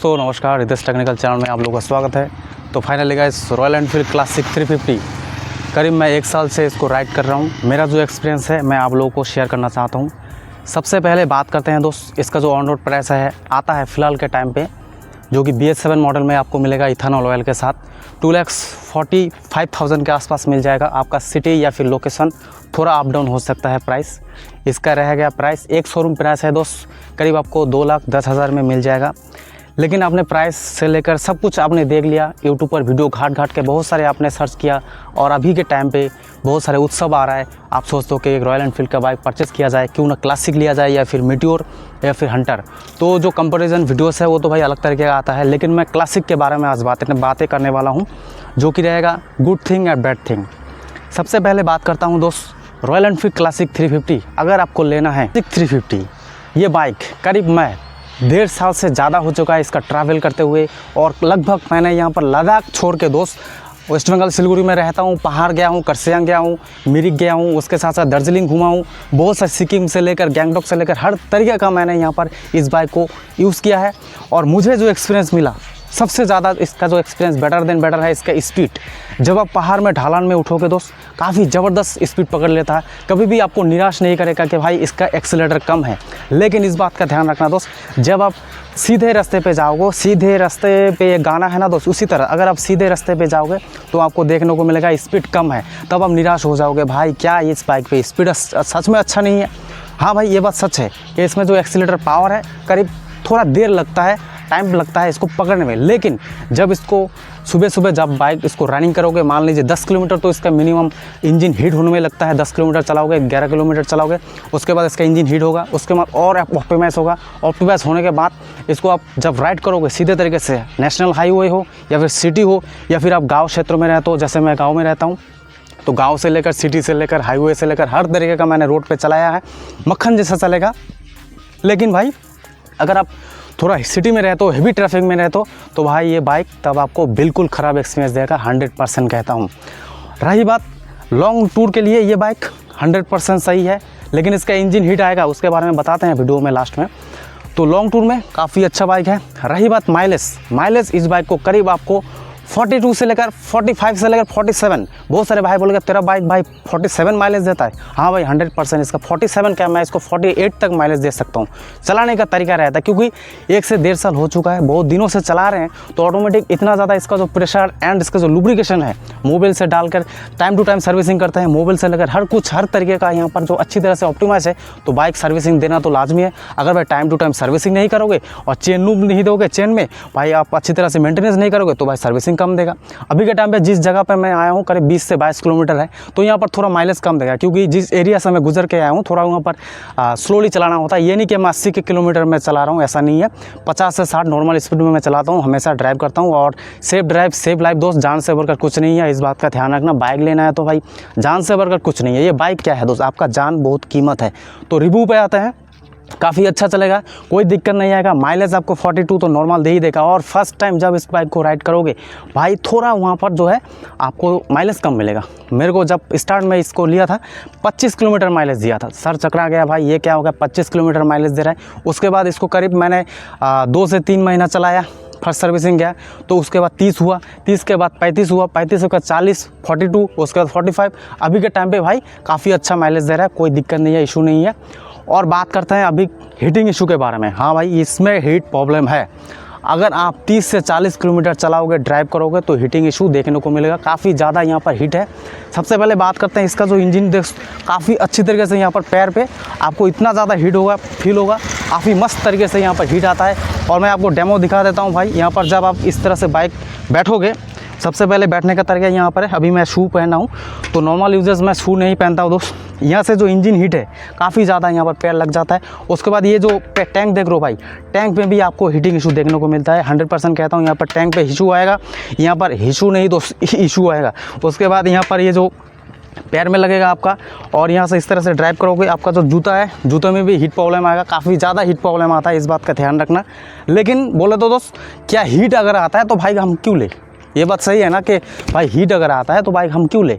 तो नमस्कार, Ritesh technical channel में आप लोगों का स्वागत है। तो finally guys, royal Enfield classic 350 करीब मैं 1 साल से इसको राइड कर रहा हूँ। मेरा जो एक्सपीरियंस है मैं आप लोगों को शेयर करना चाहता हूँ। सबसे पहले बात करते हैं दोस्त, इसका जो ऑन रोड प्राइस है आता है फ़िलहाल के टाइम पे, जो कि BS7 मॉडल में आपको मिलेगा इथेनॉल ऑयल के साथ 2,45,000 के आसपास मिल जाएगा। आपका सिटी या फिर लोकेशन थोड़ा अप डाउन हो सकता है प्राइस। इसका रहेगा प्राइस, एक शोरूम प्राइस है दोस्त, करीब आपको 2,10,000 में मिल जाएगा। लेकिन आपने प्राइस से लेकर सब कुछ आपने देख लिया, यूट्यूब पर वीडियो घाट के बहुत सारे आपने सर्च किया, और अभी के टाइम पे बहुत सारे उत्सव आ रहा है। आप सोचते हो कि एक रॉयल एनफील्ड का बाइक परचेज़ किया जाए, क्यों ना क्लासिक लिया जाए या फिर मीटियोर या फिर हंटर। तो जो कंपैरिजन वीडियोस है वो तो भाई अलग तरीके का आता है, लेकिन मैं क्लासिक के बारे में आज बातें करने वाला हूँ, जो कि रहेगा गुड थिंग या बैड थिंग। सबसे पहले बात करता हूँ दोस्त, रॉयल एनफील्ड क्लासिक 350 अगर आपको लेना है, 350 ये बाइक करीब मैं 1.5 साल से ज़्यादा हो चुका है इसका ट्रैवल करते हुए। और लगभग मैंने यहाँ पर लद्दाख छोड़ के दोस्त, वेस्ट बंगाल सिलीगुड़ी में रहता हूँ, पहाड़ गया हूँ, करसियांग गया हूँ, मिरिक गया हूँ, उसके साथ साथ दार्जिलिंग घुमा हूँ, बहुत सारे सिक्किम से लेकर गैंगटॉक से लेकर हर तरीके का मैंने यहाँ पर इस बाइक को यूज़ किया है। और मुझे जो एक्सपीरियंस मिला, सबसे ज़्यादा इसका जो एक्सपीरियंस बेटर है इसका स्पीड। जब आप पहाड़ में ढलान में उठोगे दोस्त, काफ़ी ज़बरदस्त स्पीड पकड़ लेता है, कभी भी आपको निराश नहीं करेगा कि भाई इसका एक्सीलरेटर कम है। लेकिन इस बात का ध्यान रखना दोस्त, जब आप सीधे रास्ते पे जाओगे, सीधे रास्ते पे ये गाना है ना दोस्त, उसी तरह अगर आप सीधे रास्ते पे जाओगे तो आपको देखने को मिलेगा स्पीड कम है, तब आप निराश हो जाओगे, भाई क्या इस बाइक पे स्पीड सच में अच्छा नहीं है। हाँ भाई, ये बात सच है कि इसमें जो एक्सीलरेटर पावर है, करीब थोड़ा देर लगता है, टाइम लगता है इसको पकड़ने में। लेकिन जब इसको सुबह जब बाइक इसको रनिंग करोगे, मान लीजिए 10 किलोमीटर, तो इसका मिनिमम इंजन हीट होने में लगता है। 10 किलोमीटर चलाओगे, 11 किलोमीटर चलाओगे, उसके बाद इसका इंजन हीट होगा, उसके बाद और ऑप्टिमाइज होगा। ऑप्टिमाइज होने के बाद इसको आप जब राइड करोगे सीधे तरीके से, नेशनल हाईवे हो या फिर सिटी हो या फिर आप गाँव क्षेत्रों में रहते हो, जैसे मैं गाँव में रहता हूँ, तो गाँव से लेकर सिटी से लेकर हाईवे से लेकर हर तरीके का मैंने रोड पर चलाया है, मक्खन जैसा चलेगा। लेकिन भाई अगर आप थोड़ा सिटी में रहते हो, हेवी ट्रैफिक में रहते हो, तो भाई ये बाइक तब आपको बिल्कुल ख़राब एक्सपीरियंस देगा, 100% कहता हूँ। रही बात लॉन्ग टूर के लिए, ये बाइक 100% सही है, लेकिन इसका इंजन हीट आएगा, उसके बारे में बताते हैं वीडियो में लास्ट में। तो लॉन्ग टूर में काफ़ी अच्छा बाइक है। रही बात माइलेज इस बाइक को करीब आपको 42 से लेकर 45 से लेकर 47, बहुत सारे भाई बोलेंगे तेरा बाइक भाई 47 माइलेज देता है। हाँ भाई, 100% इसका 47 क्या, मैं इसको 48 तक माइलेज दे सकता हूँ। चलाने का तरीका रहता है, क्योंकि 1 से 1.5 साल हो चुका है, बहुत दिनों से चला रहे हैं, तो ऑटोमेटिक इतना ज़्यादा इसका जो प्रेशर एंड इसका जो लुब्रिकेशन है, मोबिल से डालकर टाइम टू टाइम सर्विसिंग करते हैं, मोबिल से लेकर हर तरीके का यहाँ पर जो अच्छी तरह से ऑप्टिमाइज है, तो बाइक सर्विसिंग देना तो लाजमी है। अगर भाई टाइम टू टाइम सर्विसिंग नहीं करोगे और चेन लूब नहीं दोगे, चेन में भाई आप अच्छी तरह से मेंटेनेंस नहीं करोगे, तो भाई सर्विसिंग कम देगा। अभी के टाइम पे जिस जगह पे मैं आया हूँ, करीब 20 से 22 किलोमीटर है, तो यहाँ पर थोड़ा माइलेज कम देगा, क्योंकि जिस एरिया से मैं गुजर के आया हूँ, थोड़ा वहाँ पर स्लोली चलाना होता है। ये नहीं कि मैं 80 के किलोमीटर में चला रहा हूँ, ऐसा नहीं है। 50 से 60 नॉर्मल स्पीड में मैं चलाता हूँ, हमेशा ड्राइव करता हूँ। और सेफ ड्राइव सेफ लाइफ दोस्त, जान से बढ़कर कुछ नहीं है, इस बात का ध्यान रखना। बाइक लेना है तो भाई जान से बढ़कर कुछ नहीं है। ये बाइक क्या है दोस्त, आपका जान बहुत कीमत है। तो रिव्यू पे आते हैं, काफ़ी अच्छा चलेगा, कोई दिक्कत नहीं आएगा। माइलेज आपको 42 तो नॉर्मल दे ही देगा। और फर्स्ट टाइम जब इस बाइक को राइड करोगे भाई, थोड़ा वहाँ पर जो है आपको माइलेज कम मिलेगा। मेरे को जब स्टार्ट में इसको लिया था 25 किलोमीटर माइलेज दिया था, सर चकरा गया भाई, ये क्या हो गया, 25 किलोमीटर माइलेज दे रहा है। उसके बाद इसको करीब मैंने 2 से 3 महीना चलाया, फर्स्ट सर्विसिंग गया, तो उसके बाद 30 हुआ, 30 के बाद 35 हुआ, 35 के बाद 40, 42, उसके बाद 45। अभी के टाइम पे भाई काफ़ी अच्छा माइलेज दे रहा है, कोई दिक्कत नहीं है, इशू नहीं है। और बात करते हैं अभी हीटिंग इशू के बारे में। हाँ भाई, इसमें हीट प्रॉब्लम है। अगर आप 30 से 40 किलोमीटर चलाओगे, ड्राइव करोगे, तो हीटिंग इशू देखने को मिलेगा, काफ़ी ज़्यादा यहाँ पर हीट है। सबसे पहले बात करते हैं इसका जो इंजन, काफ़ी अच्छी तरीके से यहाँ पर पैर पे आपको इतना ज़्यादा हीट होगा, फील होगा, काफ़ी मस्त तरीके से यहाँ पर हीट आता है। और मैं आपको डेमो दिखा देता हूँ भाई। यहाँ पर जब आप इस तरह से बाइक बैठोगे, सबसे पहले बैठने का तरीका यहाँ पर है। अभी मैं शू पहना हूँ, तो नॉर्मल यूजर्स मैं शू नहीं पहनता हूँ दोस्त। यहाँ से जो इंजन हीट है काफ़ी ज़्यादा यहाँ पर पैर लग जाता है। उसके बाद ये जो टैंक देख रहे हो भाई, टैंक में भी आपको हीटिंग इशू देखने को मिलता है। 100% कहता हूँ, यहाँ पर टैंक पे इशू आएगा, यहाँ पर इशू नहीं दोस्त इशू आएगा। उसके बाद यहाँ पर ये जो पैर में लगेगा आपका, और यहाँ से इस तरह से ड्राइव करोगे, आपका जो जूता है, जूते में भी हीट प्रॉब्लम आएगा, काफ़ी ज़्यादा हीट प्रॉब्लम आता है, इस बात का ध्यान रखना। लेकिन बोले तो दोस्त, क्या हीट अगर आता है तो भाई हम क्यों ले, ये बात सही है ना कि भाई हीट अगर आता है तो बाइक हम क्यों ले।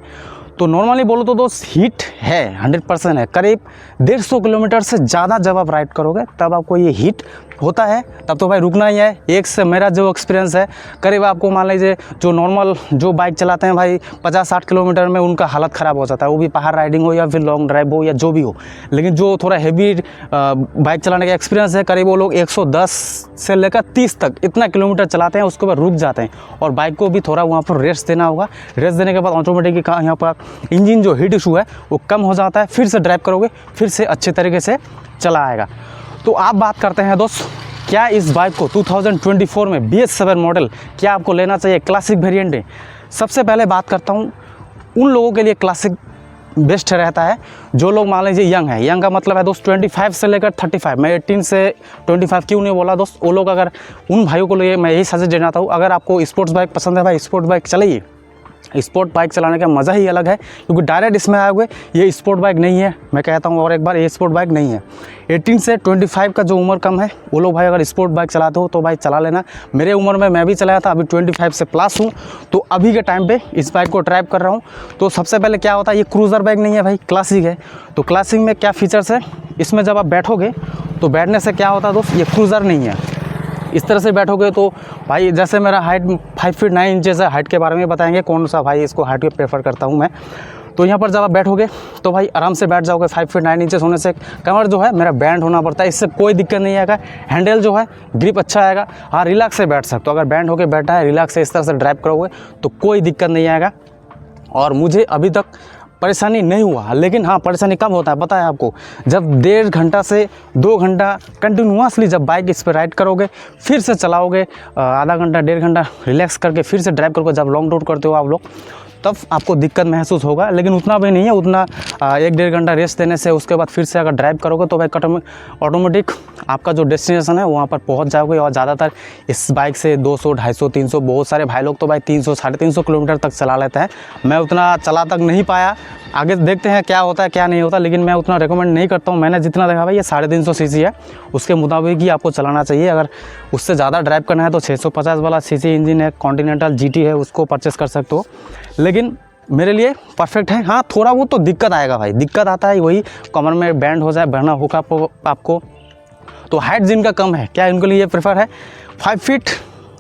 तो नॉर्मली बोलो तो दोस्त हीट है, 100% है। करीब 150 किलोमीटर से ज़्यादा जब आप राइड करोगे तब आपको ये हीट होता है तब तो भाई रुकना ही है। एक से मेरा जो एक्सपीरियंस है, करीब आपको मान लीजिए जो नॉर्मल जो बाइक चलाते हैं भाई 50-60 किलोमीटर में उनका हालत ख़राब हो जाता है, वो भी पहाड़ राइडिंग हो या फिर लॉन्ग ड्राइव हो या जो भी हो। लेकिन जो थोड़ा हैवी बाइक चलाने का एक्सपीरियंस है, करीब वो लोग 110 से लेकर 30 तक इतना किलोमीटर चलाते हैं, उसके बाद रुक जाते हैं। और बाइक को भी थोड़ा वहाँ पर रेस्ट देना होगा। रेस्ट देने के बाद ऑटोमेटिकली कहाँ यहाँ पर इंजन जो हीट इशू है वो कम हो जाता है, फिर से ड्राइव करोगे फिर से अच्छे तरीके से चला आएगा। तो आप बात करते हैं दोस्त, क्या इस बाइक को 2024 में BS7 मॉडल क्या आपको लेना चाहिए, क्लासिक वेरिएंट है। सबसे पहले बात करता हूँ उन लोगों के लिए क्लासिक बेस्ट रहता है जो लोग मान लीजिए यंग है। यंग का मतलब है दोस्त 25 से लेकर 35। मैं 18 से 25 क्यों नहीं बोला दोस्त, वो लोग अगर उन भाइयों को लिए मैं यही सजेस्ट देना चाहता हूँ, अगर आपको स्पोर्ट्स बाइक पसंद है भाई स्पोर्ट बाइक चलाइए। स्पोर्ट बाइक चलाने का मज़ा ही अलग है, क्योंकि डायरेक्ट इसमें आओगे ये स्पोर्ट बाइक नहीं है। मैं कहता हूँ और एक बार, ये स्पोर्ट बाइक नहीं है। 18 से 25 का जो उम्र कम है वो लोग भाई अगर स्पोर्ट बाइक चलाते हो तो भाई चला लेना। मेरे उम्र में मैं भी चलाया था, अभी 25 से प्लस हूँ, तो अभी के टाइम पे इस बाइक को ड्राइव कर रहा हूँ। तो सबसे पहले क्या होता है, ये क्रूज़र बाइक नहीं है भाई, क्लासिक है। तो क्लासिक में क्या फीचर्स है, इसमें जब आप बैठोगे तो बैठने से क्या होता है दोस्त, ये क्रूज़र नहीं है। इस तरह से बैठोगे तो भाई जैसे मेरा हाइट 5 फीट 9 इंचेस है, हाइट के बारे में बताएंगे कौन सा भाई इसको हाइट पे प्रेफर करता हूँ मैं। तो यहाँ पर जब आप बैठोगे तो भाई आराम से बैठ जाओगे। 5 फीट 9 इंचेस होने से कमर जो है मेरा बैंड होना पड़ता है, इससे कोई दिक्कत नहीं आएगा। हैंडल जो है ग्रिप अच्छा आएगा, हाँ रिलैक्स से बैठ सकते हो। अगर बैंड होकर बैठा है, रिलैक्स से इस तरह से ड्राइव करोगे तो कोई दिक्कत नहीं आएगा। और मुझे अभी तक परेशानी नहीं हुआ, लेकिन हाँ परेशानी कब होता है पता है आपको, जब 1.5 घंटा से 2 घंटा कंटिन्यूसली जब बाइक इस पर राइड करोगे, फिर से चलाओगे आधा घंटा 1.5 घंटा रिलैक्स करके फिर से ड्राइव करोगे, जब लॉन्ग रूट करते हो आप लोग, तब आपको दिक्कत महसूस होगा। लेकिन उतना भी नहीं है, उतना 1-1.5 घंटा रेस्ट देने से उसके बाद फिर से अगर ड्राइव करोगे तो भाई ऑटोमेटिक आपका जो डेस्टिनेशन है वहाँ पर पहुँच जाओगे। और ज़्यादातर इस बाइक से 200, 250, 300, बहुत सारे भाई लोग तो भाई 300, 350 किलोमीटर तक चला लेते हैं। मैं उतना चला तक नहीं पाया, आगे देखते हैं क्या होता है क्या नहीं होता, लेकिन मैं उतना रिकमेंड नहीं करता हूँ। मैंने जितना देखा भाई ये 350 सीसी है, उसके मुताबिक ही आपको चलाना चाहिए। अगर उससे ज़्यादा ड्राइव करना है तो 650 वाला सीसी इंजन है, कॉन्टिनेंटल GT है, उसको परचेस कर सकते हो। लेकिन मेरे लिए परफेक्ट है। हाँ थोड़ा वो तो दिक्कत आएगा भाई, दिक्कत आता है वही कमर में बैंड हो जाए, बढ़ना होगा आपको। तो हाइट जिनका कम है, क्या उनके लिए प्रेफर है 5 फीट,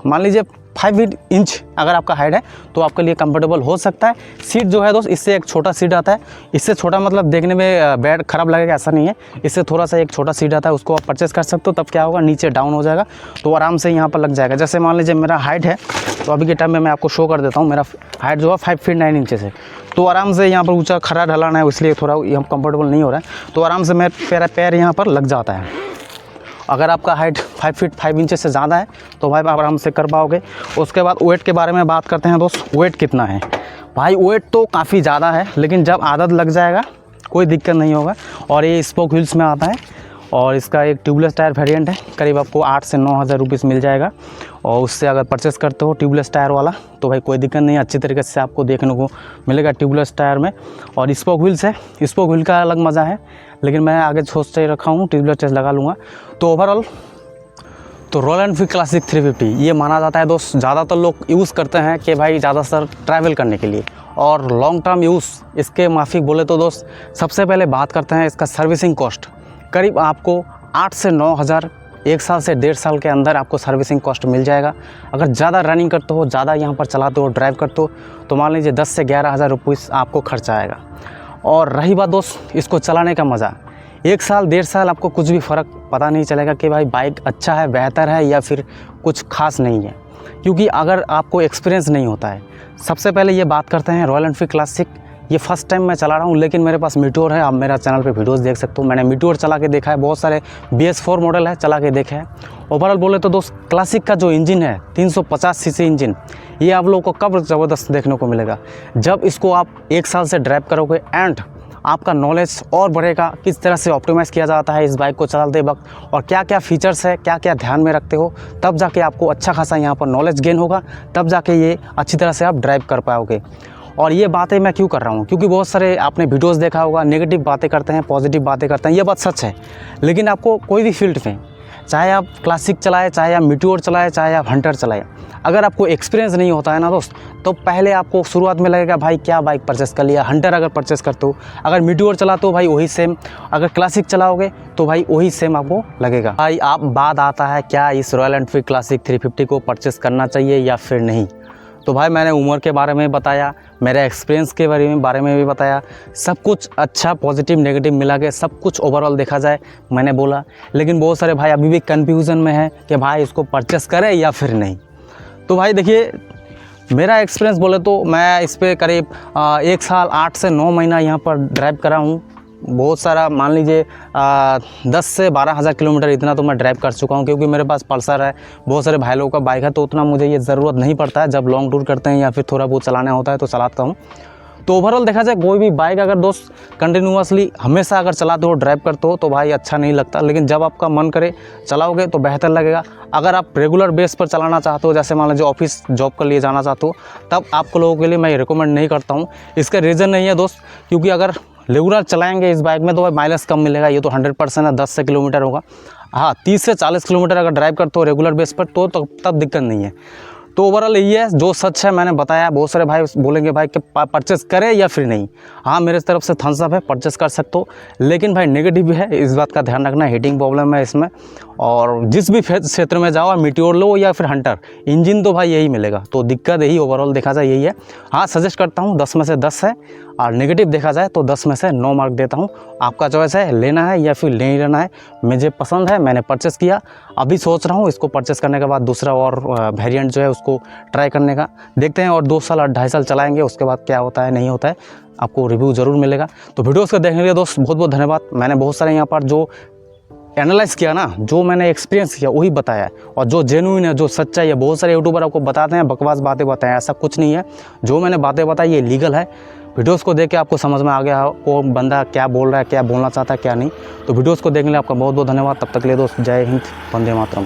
मान लीजिए 5 फीट इंच अगर आपका हाइट है तो आपके लिए कंफर्टेबल हो सकता है। सीट जो है दोस्त, इससे एक छोटा सीट आता है, इससे छोटा मतलब देखने में बैड खराब लगेगा ऐसा नहीं है, इससे थोड़ा सा एक छोटा सीट आता है, उसको आप परचेस कर सकते हो। तब क्या होगा, नीचे डाउन हो जाएगा तो आराम से यहाँ पर लग जाएगा। जैसे मान लीजिए मेरा हाइट है, तो अभी के टाइम में मैं आपको शो कर देता हूँ, मेरा हाइट जो है 5 फीट 9 इंचेस है। तो आराम से यहाँ पर ऊँचा खड़ा ढलाना है, इसलिए थोड़ा यहाँ कंफर्टेबल नहीं हो रहा है, तो आराम से मेरा पैर यहाँ पर लग जाता है। अगर आपका हाइट 5 फीट 5 इंचेस से ज़्यादा है तो भाई आप आराम से कर पाओगे। उसके बाद वेट के बारे में बात करते हैं दोस्त, वेट कितना है भाई। वेट तो काफ़ी ज़्यादा है, लेकिन जब आदत लग जाएगा कोई दिक्कत नहीं होगा। और ये स्पोक व्हील्स में आता है, और इसका एक ट्यूबलेस टायर वेरिएंट है, करीब आपको 8 से 9 हज़ार रुपीज़ मिल जाएगा। और उससे अगर परचेस करते हो ट्यूबलेस टायर वाला तो भाई कोई दिक्कत नहीं, अच्छी तरीके से आपको देखने को मिलेगा ट्यूबलेस टायर में। और स्पोक व्हील्स है, स्पोक व्हील का अलग मज़ा है, लेकिन मैं आगे सोचते ही रखा हूँ ट्यूबलेस टायर लगा लूँगा। तो ओवरऑल तो रॉयल एनफील्ड क्लासिक 350 ये माना जाता है दोस्त, ज़्यादातर लोग यूज़ करते हैं कि भाई ज़्यादातर ट्रैवल करने के लिए और लॉन्ग टर्म यूज़ इसके माफिक बोले तो दोस्त, सबसे पहले बात करते हैं इसका सर्विसिंग कॉस्ट। करीब आपको 8 से 9 हज़ार 1 साल से 1.5 साल के अंदर आपको सर्विसिंग कॉस्ट मिल जाएगा। अगर ज़्यादा रनिंग करते हो, ज़्यादा यहाँ पर चलाते हो, ड्राइव करते हो, तो मान लीजिए 10 से 11 हज़ार रुपये आपको खर्चा आएगा। और रही बात दोस्त इसको चलाने का मज़ा, 1 साल 1.5 साल आपको कुछ भी फ़र्क पता नहीं चलेगा कि भाई बाइक अच्छा है, बेहतर है या फिर कुछ खास नहीं है, क्योंकि अगर आपको एक्सपीरियंस नहीं होता है। सबसे पहले ये बात करते हैं रॉयल एनफील्ड क्लासिक, ये फर्स्ट टाइम मैं चला रहा हूँ, लेकिन मेरे पास मीटियोर है। आप मेरा चैनल पे वीडियोस देख सकते हो, मैंने मीटियोर चला के देखा है, बहुत सारे BS4 मॉडल है चला के देखा है। ओवरऑल बोले तो दोस्त क्लासिक का जो इंजन है 350 सीसी इंजन, ये आप लोगों को कब ज़बरदस्त देखने को मिलेगा, जब इसको आप 1 साल से ड्राइव करोगे एंड आपका नॉलेज और बढ़ेगा, किस तरह से ऑप्टिमाइज़ किया जाता है इस बाइक को चलाते वक्त और क्या क्या फीचर्स है, क्या क्या ध्यान में रखते हो, तब जाके आपको अच्छा खासा यहाँ पर नॉलेज गेन होगा, तब जाके ये अच्छी तरह से आप ड्राइव कर पाओगे। और ये बातें मैं क्यों कर रहा हूँ, क्योंकि बहुत सारे आपने वीडियोस देखा होगा, नेगेटिव बातें करते हैं, पॉजिटिव बातें करते हैं, ये बात सच है। लेकिन आपको कोई भी फील्ड में चाहे आप क्लासिक चलाएं, चाहे आप मीटियोर चलाएं, चाहे आप हंटर चलाएं, अगर आपको एक्सपीरियंस नहीं होता है ना दोस्त, तो पहले आपको शुरुआत में लगेगा भाई क्या बाइक परचेस कर लिया। हंटर अगर परचेस करते हो, अगर मीटियोर चलाते हो भाई वही सेम, अगर क्लासिक चलाओगे तो भाई वही सेम आपको लगेगा। भाई आप बात आता है क्या इस रॉयल एनफील्ड क्लासिक 350 को परचेस करना चाहिए या फिर नहीं। तो भाई मैंने उम्र के बारे में बताया, मेरे एक्सपीरियंस के बारे में भी बताया, सब कुछ अच्छा पॉजिटिव नेगेटिव मिला के सब कुछ ओवरऑल देखा जाए मैंने बोला। लेकिन बहुत सारे भाई अभी भी कन्फ्यूज़न में है कि भाई इसको परचेस करें या फिर नहीं। तो भाई देखिए, मेरा एक्सपीरियंस बोले तो मैं इस पर करीब 1 साल 8 से 9 महीना यहाँ पर ड्राइव करा हूँ। बहुत सारा मान लीजिए 10 से 12 हज़ार किलोमीटर इतना तो मैं ड्राइव कर चुका हूँ, क्योंकि मेरे पास पल्सर है, बहुत सारे भाई लोगों का बाइक है, तो उतना मुझे ये ज़रूरत नहीं पड़ता है। जब लॉन्ग टूर करते हैं या फिर थोड़ा बहुत चलाना होता है तो चलाता हूँ। तो ओवरऑल देखा जाए कोई भी बाइक अगर दोस्त कंटिन्यूअसली हमेशा अगर चलाते हो, ड्राइव करते हो, तो भाई अच्छा नहीं लगता। लेकिन जब आपका मन करे चलाओगे तो बेहतर लगेगा। अगर आप रेगुलर बेस पर चलाना चाहते हो, जैसे मान लीजिए ऑफिस जॉब के लिए जाना चाहते हो, तब आपको लोगों के लिए मैं रिकमेंड नहीं करता हूँ। इसका रीज़न नहीं है दोस्त, क्योंकि अगर रेगुलर चलाएंगे इस बाइक में तो भाई माइलेज कम मिलेगा, ये तो 100% है, 10 से किलोमीटर होगा। हाँ, 30 से 40 किलोमीटर अगर ड्राइव करते हो रेगुलर बेस पर तो तब दिक्कत नहीं है। तो ओवरऑल यही है, जो सच है मैंने बताया। बहुत सारे भाई बोलेंगे भाई कि परचेस करें या फिर नहीं। हाँ, मेरे तरफ से थम्स अप है, परचेस कर सकते हो। लेकिन भाई नेगेटिव भी है, इस बात का ध्यान रखना, हीटिंग प्रॉब्लम है इसमें। और जिस भी क्षेत्र में जाओ, मीटियोर लो या फिर हंटर, इंजन तो भाई यही मिलेगा। तो दिक्कत यही ओवरऑल देखा जाए यही है। हाँ, सजेस्ट करता हूँ 10 में से 10 है, और नेगेटिव देखा जाए तो 10 में से 9 मार्क देता हूँ। आपका चॉइस है, लेना है या फिर नहीं लेना है। मुझे पसंद है, मैंने परचेस किया। अभी सोच रहा हूँ इसको परचेस करने के बाद दूसरा और वेरिएंट जो है उसको ट्राई करने का, देखते हैं। और 2 साल और 2.5 साल चलाएंगे, उसके बाद क्या होता है नहीं होता है, आपको रिव्यू ज़रूर मिलेगा। तो वीडियोज़ को देखने के लिए दोस्त बहुत बहुत धन्यवाद। मैंने बहुत सारे यहाँ पर जो एनालाइज़ किया ना, जो मैंने एक्सपीरियंस किया वही बताया है, और जो जेन्युइन है, जो सच्चाई है। बहुत सारे यूट्यूबर आपको बताते हैं बकवास बातें बताएं, ऐसा कुछ नहीं है। जो मैंने बातें बताई ये लीगल है। वीडियोस को देख के आपको समझ में आ गया हो वो बंदा क्या बोल रहा है, क्या बोलना चाहता है, क्या नहीं। तो वीडियोस को देखने के लिए आपका बहुत बहुत धन्यवाद। तब तक के लिए दोस्त, जय हिंद, वंदे मातरम।